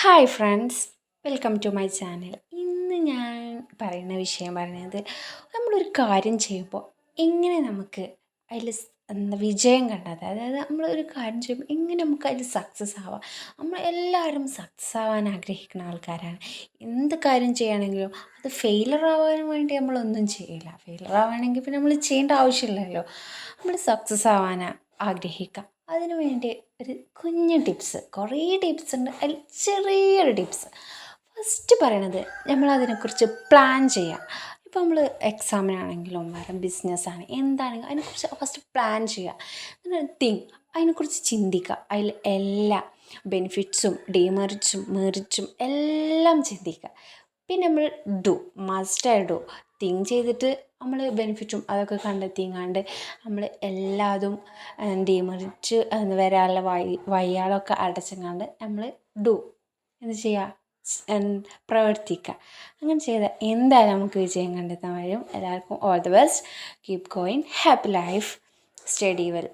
Hi friends, welcome to my channel. ഇന്ന് ഞാൻ പറയുന്ന വിഷയം പറയുന്നത് നമ്മളൊരു കാര്യം ചെയ്യുമ്പോൾ എങ്ങനെ നമുക്ക് അതിൽ എന്താ വിജയം കണ്ടത്, അതായത് നമ്മളൊരു കാര്യം ചെയ്യുമ്പോൾ എങ്ങനെ നമുക്ക് അതിൽ സക്സസ് ആവാം. നമ്മൾ എല്ലാവരും സക്സസ് ആവാൻ ആഗ്രഹിക്കുന്ന ആൾക്കാരാണ്. എന്ത് കാര്യം ചെയ്യുകയാണെങ്കിലും അത് ഫെയിലർ ആവാൻ വേണ്ടി നമ്മളൊന്നും ചെയ്യില്ല. ഫെയിലർ ആവുകയാണെങ്കിൽ പിന്നെ നമ്മൾ ചെയ്യേണ്ട ആവശ്യമില്ലല്ലോ. നമ്മൾ സക്സസ് ആവാനാണ് ആഗ്രഹിക്കുക. അതിനു വേണ്ടി ഒരു കുഞ്ഞു ടിപ്സ്, കുറേ ടിപ്സ് ഉണ്ട്, അതിൽ ചെറിയൊരു ടിപ്സ്. ഫസ്റ്റ് പറയണത് നമ്മളതിനെക്കുറിച്ച് പ്ലാൻ ചെയ്യുക. ഇപ്പോൾ നമ്മൾ എക്സാമിനാണെങ്കിലും വേറെ ബിസിനസ്സാണ് എന്താണെങ്കിലും അതിനെക്കുറിച്ച് ഫസ്റ്റ് പ്ലാൻ ചെയ്യുക. അതിനെക്കുറിച്ച് ചിന്തിക്കുക. അതിൽ എല്ലാ ബെനിഫിറ്റ്സും മെറിറ്റും എല്ലാം ചിന്തിക്കുക. പിന്നെ നമ്മൾ ഡു മസ്റ്റായി ഡു തിങ്ക് ചെയ്തിട്ട് നമ്മൾ ബെനിഫിറ്റും അതൊക്കെ കണ്ടെത്തിങ്ങാണ്ട് നമ്മൾ എല്ലാതും ഡിമെറിറ്റ് വരാനുള്ള വഴികളൊക്കെ അടച്ചങ്ങാണ്ട് നമ്മൾ ഡു എന്ത് ചെയ്യുക, പ്രവർത്തിക്കുക. അങ്ങനെ ചെയ്താൽ എന്തായാലും നമുക്ക് വിജയം കണ്ടെത്താൻ കഴിയും. എല്ലാവർക്കും all the best. Keep going. Happy life. Study well.